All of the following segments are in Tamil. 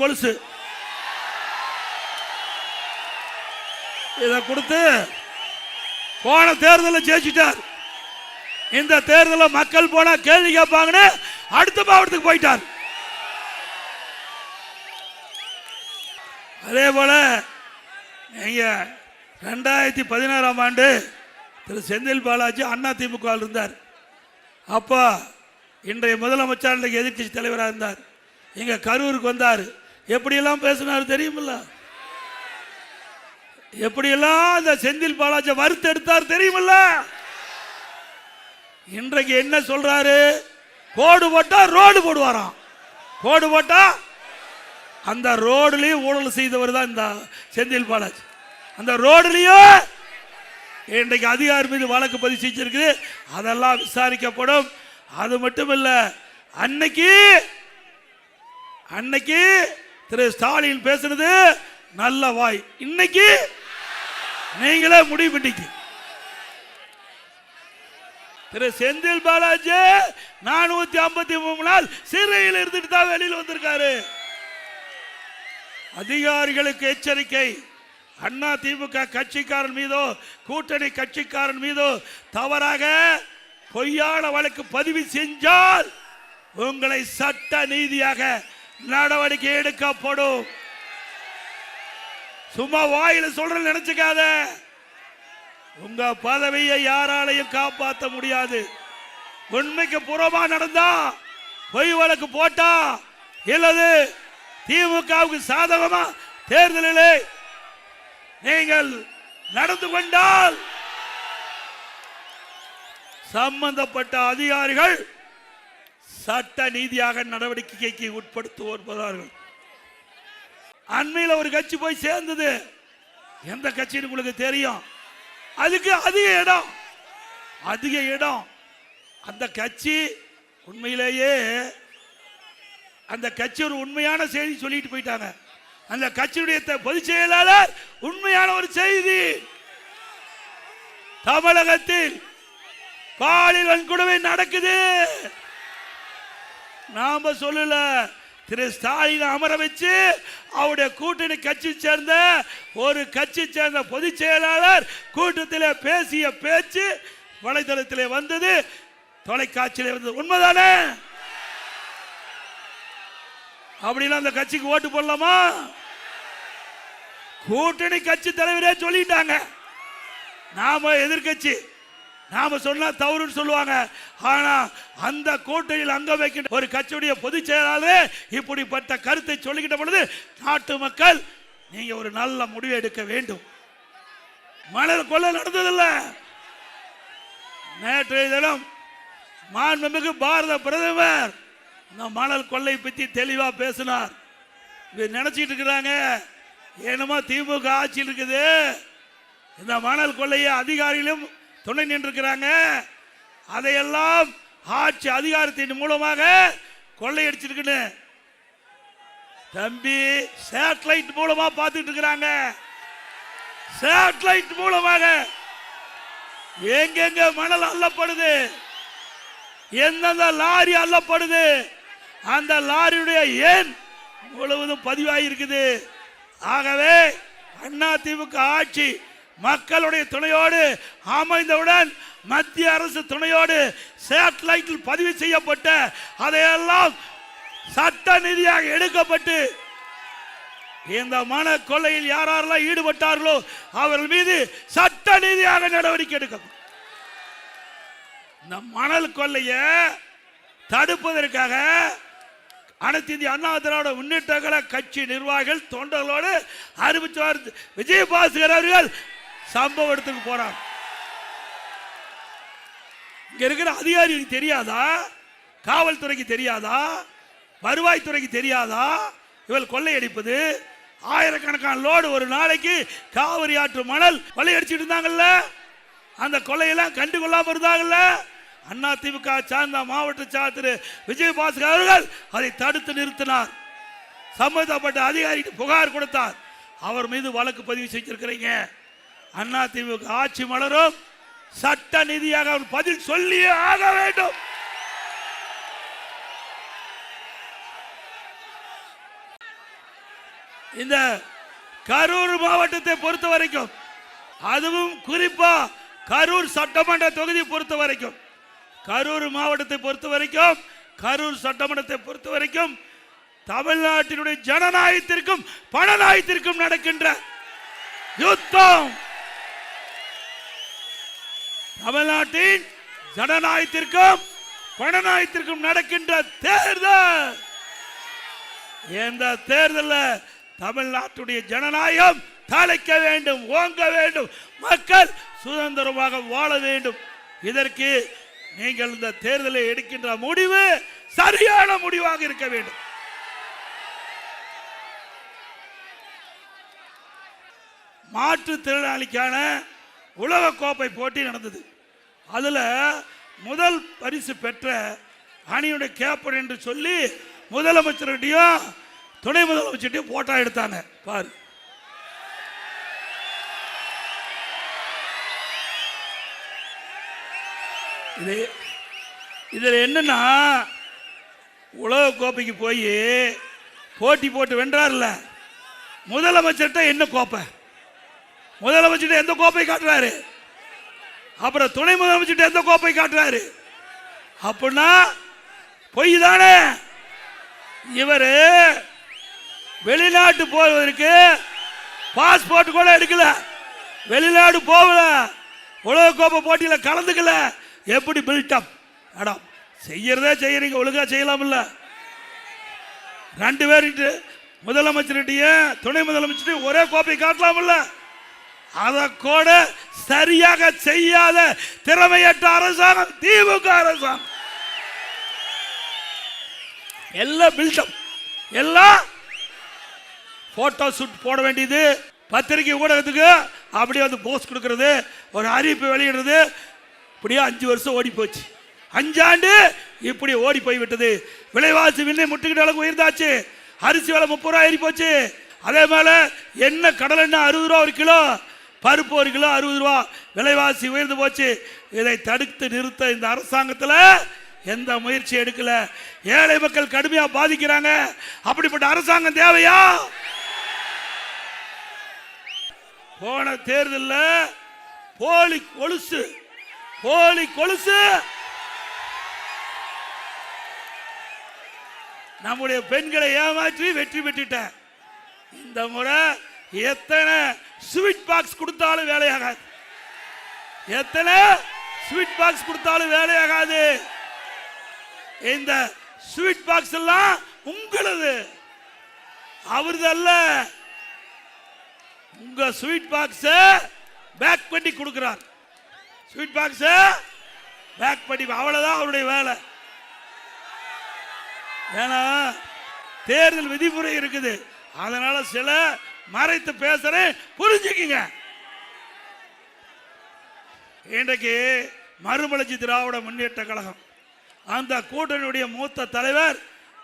கொலுசு இதை கொடுத்து போன தேர்தலில் ஜெயிச்சிட்டார். இந்த தேர்தலில் மக்கள் போனா கேள்வி கேட்பாங்கன்னு அடுத்த மாவட்டத்துக்கு போயிட்டார். அதே போல நீங்க 2016ஆம் ஆண்டு திரு செந்தில் பாலாஜி அதிமுக இருந்தார். அப்போ இன்றைய முதலமைச்சர் இன்றைக்கு எதிர்கட்சி தலைவராக இருந்தார். இங்க கரூருக்கு வந்தார். எப்படியெல்லாம் பேசினார் தெரியுமில்ல? எப்படியெல்லாம் அந்த செந்தில் பாலாஜி வறுத்து எடுத்தார் தெரியுமில்ல? இன்றைக்கு என்ன சொல்றாரு? கோடு போட்டா ரோடு போடுவாராம். கோடு போட்டா அந்த ரோடுலயும் ஊழல் செய்தவர் தான் இந்த செந்தில் பாலாஜி. அந்த ரோடுலயும் இன்றைக்கு அதிகாரி மீது வழக்கு பதிவு செஞ்சிருக்கு. அதெல்லாம் விசாரிக்கப்படும். அது மட்டும் இல்ல, அன்னைக்கு திரு ஸ்டாலின் பேசுறது நல்ல வாய். இன்னைக்கு நீங்களே முடிவு பண்ணிக்க. திரு செந்தில் பாலாஜி 453 நாள் சிறையில் இருந்துட்டு தான் வெளியில் வந்திருக்காரு. அதிகாரிகளுக்கு எச்சரிக்கை. அண்ணா திமுக கட்சிக்காரன் மீதோ கூட்டணி கட்சிக்காரன் மீதோ தவறாக பொய்யான வழக்கு பதிவு செஞ்சால் உங்களை சட்ட நீதியாக நடவடிக்கை எடுக்கப்படும். சும்மா வாயில சொல்ற நினைச்சுக்காத. உங்க பதவியை யாராலையும் காப்பாற்ற முடியாது. உண்மைக்கு புறமா நடந்தா, பொய் வழக்கு போட்டா, இல்லது திமுகவுக்கு சாதகமா தேர்தலிலே நீங்கள் நடந்து கொண்டால் சம்பந்தப்பட்ட அதிகாரிகள் சட்ட நீதியாக நடவடிக்கைக்கு உட்படுத்துவார்கள். அண்மையில் ஒரு கட்சி போய் சேர்ந்தது. எந்த கட்சின்னு உங்களுக்கு தெரியும்? அதுக்கு அதிக இடம். அந்த கட்சி உண்மையிலேயே அந்த கட்சி ஒரு உண்மையான செய்தி சொல்லிட்டு போயிட்டாங்க. அந்த கட்சியுடைய பொதுச் செயலாளர் உண்மையான ஒரு செய்தி, தமிழகத்தில் பாலியல் வன்கொடுமை நடக்குது. நாம சொல்லல, திரு ஸ்டாலின் அமர வச்சு அவருடைய கூட்டணி கட்சி சேர்ந்த ஒரு கட்சி சேர்ந்த பொதுச் செயலாளர் கூட்டத்தில் பேசிய பேச்சு வலைதளத்திலே வந்தது, தொலைக்காட்சியிலே வந்தது. உண்மைதானே? அப்படின்னா அந்த கட்சிக்கு ஓட்டு போடலாமா? கூட்டணி கட்சி தலைவரே சொல்லிட்டாங்க. நாம எதிர்கட்சி, நாம சொன்னா தவறுன்னு சொல்லுவாங்க. ஆனா அந்த கூட்டணியில் அங்க வைக்கின்ற ஒரு கட்சியுடைய பொதுச் செயலாளர் இப்படிப்பட்ட கருத்தை சொல்லிக்கிட்ட பொழுது நாட்டு மக்கள் நீங்க ஒரு நல்ல முடிவு எடுக்க வேண்டும். மணல் கொள்ளை நடந்ததில்ல. நேற்றைய தினம் மாண்புமிகு பாரத பிரதமர் இந்த மணல் கொள்ளை பற்றி தெளிவா பேசினார். நினைச்சிட்டு இருக்கிறாங்க என்னமோ திமுக ஆட்சியில் இருக்குது, இந்த மணல் கொள்ளையை அதிகாரிகளும் துணை நின்றுக்கிறாங்க, அதையெல்லாம் ஆட்சி அதிகாரத்தின் மூலமாக கொள்ளையடிச்சிருக்குன்னு. தம்பி, சேட்டலைட் மூலமா பார்த்துட்டு இருக்கிறாங்க. சேட்டலைட் மூலமாக எங்கெங்க மணல் அள்ளப்படுது, எந்தெந்த லாரி அள்ளப்படுது, அந்த லாரியுடைய எண் முழுவதும் பதிவாகி இருக்குது. ஆகவே அண்ணா திமுக ஆட்சி மக்களுடைய துணையோடு அமைந்தவுடன் மத்திய அரசு துணையோடு சேட்டலைட்டில் பதிவு செய்யப்பட்ட அதையெல்லாம் சட்ட நீதியாக எடுக்கப்பட்டு இந்த மண கொள்ளையில் யாரெல்லாம் ஈடுபட்டார்களோ அவர்கள் மீது சட்ட நீதியாக நடவடிக்கை எடுக்கப்படும். இந்த மணல் கொள்ளைய தடுப்பதற்காக அனைத்து இந்திய அண்ணா திராவிட முன்னேற்ற கழக கட்சி நிர்வாகிகள் தொண்டர்களோடு அறிவிச்சவர் விஜயபாஸ்கர் அவர்கள் சம்பவ இடத்துக்கு போறார். இங்க இருக்கிற அதிகாரிகளுக்கு தெரியாதா? காவல்துறைக்கு தெரியாதா? வருவாய்த்துறைக்கு தெரியாதா? இவள் கொள்ளையடிப்பது ஆயிரக்கணக்கான லோடு ஒரு நாளைக்கு காவிரி ஆற்று மணல் கொள்ளையடிச்சிட்டு இருந்தாங்கல்ல, அந்த கொள்ளையெல்லாம் கண்டுகொள்ளாம இருந்தாங்கல்ல. அண்ணா திமுக சார்ந்த மாவட்ட சாத்திர விஜயபாஸ்கர் அவர்கள் அதை தடுத்து நிறுத்தினார். சம்பந்தப்பட்ட அதிகாரிக்கு புகார் கொடுத்தார். அவர் மீது வழக்கு பதிவு செஞ்சிருக்கிறீங்க. அண்ணா திமுக ஆட்சி மலரும், சட்ட நீதியாக அவர் பதில் சொல்லியே ஆக வேண்டும். இந்த கரூர் மாவட்டத்தை பொறுத்த வரைக்கும், அதுவும் குறிப்பா கரூர் சட்டமன்ற தொகுதி பொறுத்த வரைக்கும், கரூர் மாவட்டத்தை பொறுத்த வரைக்கும், கரூர் சட்டமன்றத்தை பொறுத்த வரைக்கும் தமிழ்நாட்டினுடைய ஜனநாயகத்திற்கும் பணநாயகத்திற்கும் நடக்கின்ற யுத்தம். தமிழ்நாட்டின் ஜனநாயகத்திற்கும் பணநாயகத்திற்கும் நடக்கின்ற தேர்தல். இந்த தேர்தலில் தமிழ்நாட்டுடைய ஜனநாயகம் தலைக்க வேண்டும், ஓங்க வேண்டும், மக்கள் சுதந்திரமாக வாழ வேண்டும். இதற்கு நீங்கள் இந்த தேர்தலை எடுக்கின்ற முடிவு சரியான முடிவாக இருக்க வேண்டும். மாற்றுத்திறனாளிக்கான உலக கோப்பை போட்டி நடந்தது. அதுல முதல் பரிசு பெற்ற அணியுடைய கேப்டன் என்று சொல்லி முதலமைச்சருடையும் துணை முதலமைச்சருடையும் போட்டோ எடுத்தாங்க. பாரு, இதுல என்னன்னா, உலக கோப்பைக்கு போய் போட்டி போட்டு வென்றார்ல முதலமைச்சர்கிட்ட என்ன கோப்பை, முதலமைச்சர் எந்த கோப்பை காட்டுறாரு, அப்புறம் துணை முதலமைச்சர் எந்த கோப்பை காட்டுறாரு? அப்படின்னா பொய் தானே. இவரு வெளிநாட்டு போவதற்கு பாஸ்போர்ட் கூட எடுக்கல, வெளிநாடு போகல, உலக கோப்பை போட்டியில கலந்துக்கல. எப்படி பில்டப்? அடம் செய்யறதே செய்யறீங்க, ஒழுங்கா செய்யலாம் இல்ல? ரெண்டு பேருக்கு முதலமைச்சர்கிட்டையும் துணை முதலமைச்சர் ஒரே கோப்பை காட்டலாம் இல்ல? அதை கூட சரியாக செய்யாத திறமையற்ற அரசாங்கம் திமுக அரசாங்கம். எல்லாம் பில்டப், எல்லாம் போட்டோ ஷூட் போட வேண்டியது, பத்திரிகை ஊடகத்துக்கு அப்படியே வந்து போஸ்ட் கொடுக்கிறது, ஒரு அறிவிப்பு வெளியிடுறது. இப்படியே 5 வருஷம் ஓடி போச்சு, 5 ஆண்டு இப்படி ஓடி போய் விட்டது. விலைவாசி விண்ணை முட்டுக்கிட்ட அளவுக்கு உயர்ந்தாச்சு. அரிசி விலை 30 ரூபாய் ஏறி போச்சு. அதே மேல என்ன கடல் எண்ணெய் 60 ரூபா ஒரு கிலோ, பருப்பு ஒரு கிலோ 60 ரூபா, விலைவாசி உயர்ந்து போச்சு. இதை தடுத்து நிறுத்த இந்த அரசாங்கத்தில் எந்த முயற்சி எடுக்கல. ஏழை மக்கள் கடுமையா பாதிக்கிறாங்க. அப்படிப்பட்ட அரசாங்கம் தேவையா? போன தேர்தலில் போலி கொலுசு, போலி கொலுசு நம்முடைய பெண்களை ஏமாற்றி வெற்றி பெற்றுட்ட. இந்த முறை எத்தனை ஸ்வீட் பாக்ஸ் கொடுத்தாலும் வேலையாகாது, எத்தனை ஸ்வீட் பாக்ஸ் கொடுத்தாலும் வேலையாகாது. இந்த ஸ்வீட் பாக்ஸ் எல்லாம் உங்களது, அவரது அல்ல. உங்க ஸ்வீட் பாக்ஸ் பேக் பண்ணி கொடுக்கிறார், ஸ்வீட் பாக்ஸ் பேக் பண்ணி, அவ்வளவுதான் அவருடைய வேலை. ஏன்னா தேர்தல் விதிமுறை இருக்குது, அதனால சில மறைத்து பேசுறேன், புரிஞ்சுக்குங்க. இன்றைக்கு மறுமலர்ச்சி திராவிட முன்னேற்ற கழகம், அந்த கூட்டணியுடைய மூத்த தலைவர்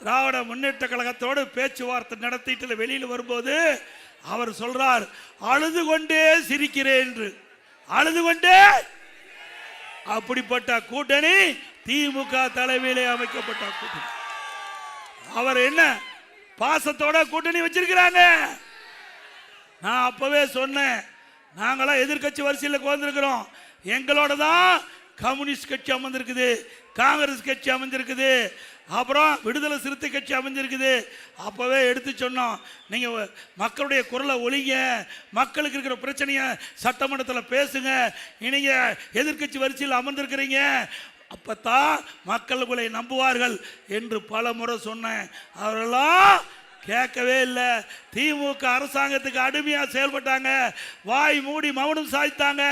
திராவிட முன்னேற்ற கழகத்தோடு பேச்சுவார்த்தை நடத்திட்டு வெளியில் வரும்போது அவர் சொல்றார், அழுது கொண்டே சிரிக்கிறேன் என்று. அழுது கொண்டே. அப்படிப்பட்ட கூட்டணி திமுக தலைமையிலே அமைக்கப்பட்ட கூட்டணி. அவர் என்ன பாசத்தோட கூட்டணி வச்சிருக்கிறாங்க. நான் அப்பவே சொன்னேன், நாங்களாம் எதிர்கட்சி வரிசையில் வந்திருக்கிறோம். எங்களோட தான் கம்யூனிஸ்ட் கட்சி அமர்ந்திருக்குது, காங்கிரஸ் கட்சி அமைஞ்சிருக்குது, அப்புறம் விடுதலை சிறுத்தை கட்சி அமைஞ்சிருக்குது. அப்பவே எடுத்து சொன்னோம், நீங்க மக்களுடைய குரலை ஒழிங்க, மக்களுக்கு இருக்கிற பிரச்சனையை சட்டமன்றத்தில் பேசுங்க. நீங்க எதிர்கட்சி வரிசையில் அமர்ந்திருக்கிறீங்க, அப்பத்தான் மக்கள் உங்களை நம்புவார்கள் என்று பல முறை சொன்னேன். அவரெல்லாம் கேட்கவே இல்லை. திமுக அரசாங்கத்துக்கு அடிமையா செயல்பட்டாங்க, வாய் மூடி மௌனம் சாய்த்தாங்க.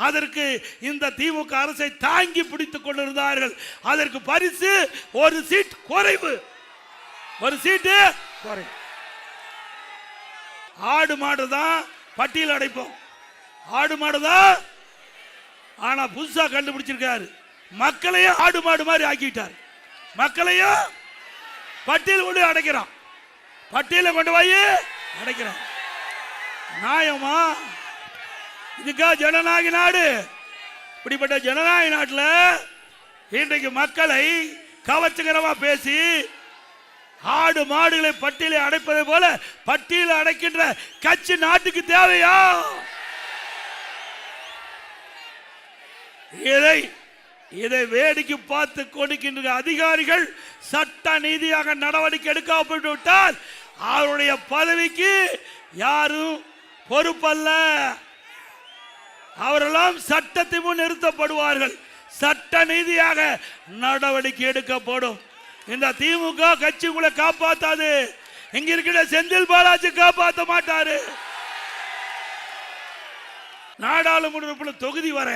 அதற்கு இந்த திமுக அரசை தாங்கி பிடித்துக் கொண்டிருந்தார்கள். அதற்கு பரிசு ஒரு சீட் குறைவு, ஒரு சீட்டு குறைவு. ஆடு மாடு தான் பட்டியல் அடைப்போம், ஆடு மாடு தான். ஆனா புதுசா கண்டுபிடிச்சிருக்காரு, மக்களையும் ஆடு மாடு மாதிரி ஆக்கிட்டார். மக்களையும் பட்டியல் கொண்டு அடைக்கிறான், பட்டியலை கொண்டு போய் அடைக்கிறான். நியாயமா? இதுக்கா ஜனநாயக நாடு? இப்படிப்பட்ட ஜனநாயக நாட்டில் இன்றைக்கு மக்களை கவர்ச்சிகரமா பேசி ஆடு மாடுகளை பட்டியலை அடைப்பதை போல பட்டியலை அடைக்கின்ற கட்சி நாட்டுக்கு தேவையா? இதை வேடிக்கை பார்த்து கொடுக்கின்ற அதிகாரிகள் சட்ட நீதியாக நடவடிக்கை எடுக்கப்பட்டு விட்டால் அவருடைய பதவிக்கு யாரும் பொறுப்பல்ல. அவரெல்லாம் சட்டத்தை முன் நிறுத்தப்படுவார்கள். சட்ட நீதியாக நடவடிக்கை எடுக்கப்படும். இந்த திமுக கட்சி உங்களை காப்பாத்தாது. இங்க இருக்கிற செந்தில் பாலாஜி காப்பாற்ற மாட்டாரு. நாடாளுமன்ற தொகுதி வர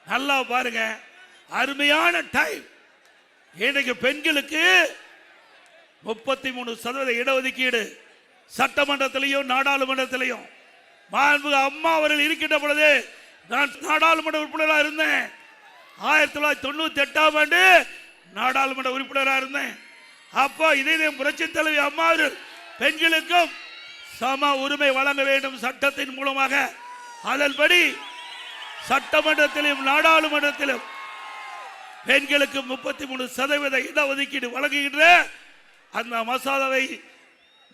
நல்லா பாருங்க, அருமையான டைம். இன்றைக்கு பெண்களுக்கு 33% இடஒதுக்கீடு சட்டமன்றத்திலையும் நாடாளுமன்றத்திலையும். மாண்புமிகு அம்மா அவர்கள் இருக்கின்ற பொழுது நான் நாடாளுமன்ற உறுப்பினராக இருந்தேன். 1998ஆம் ஆண்டு நாடாளுமன்ற உறுப்பினராக இருந்தேன். அப்போ இதே புரட்சி தலைவி அம்மா அவர்கள் பெண்களுக்கும் சம உரிமை வழங்க வேண்டும் சட்டத்தின் மூலமாக. அதன்படி சட்டமன்றத்திலும் நாடாளுமன்றத்திலும் பெண்களுக்கு 33% இடஒதுக்கீடு வழங்குகின்ற அந்த மசோதாவை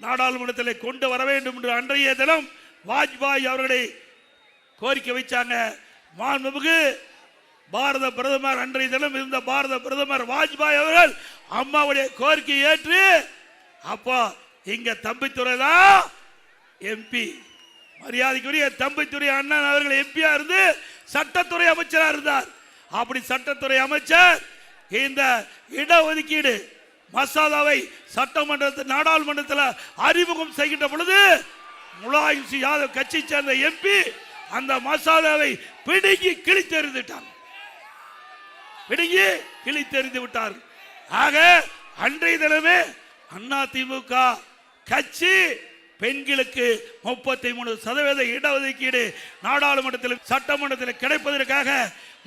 நாடாளுமன்றத்தில் கொண்டு வர வேண்டும் என்று அன்றைய தினம் வாஜ்பாய் அவர்களை கோரிக்கை வைச்சாங்க. மாண்புமிகு பாரத பிரதமர் அன்றைய தினம் இருந்த பாரத பிரதமர் வாஜ்பாய் அவர்கள் அம்மாவுடைய கோரிக்கையை ஏற்று அப்போ இங்க தம்பித்துறை தான் எம்பி, மரியாதைக்குரிய தம்பித்துறை அண்ணன் அவர்கள் எம்பியா இருந்து சட்டத்துறை அமைச்சராக இருந்தார். அப்படி சட்டத்துறை அமைச்சர் இந்த இடஒதுக்கீடு மசோதாவை சட்டமன்றத்தில் நாடாளுமன்றத்தில் அறிமுகம் செய்கின்ற பொழுது முலாயம் சிங் யாதவ் கட்சி சேர்ந்த எம்பி அந்த மசோதாவை பிடுங்கி கிழித்தெறிந்துட்டார். விட்டார். ஆக அன்றைய தினமே அதிமுக கட்சி பெண்களுக்கு 33% இடஒதுக்கீடு நாடாளுமன்றத்தில் சட்டமன்றத்தில் கிடைப்பதற்காக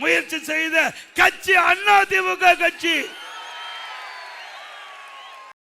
முயற்சி செய்த கட்சி அதிமுக கட்சி.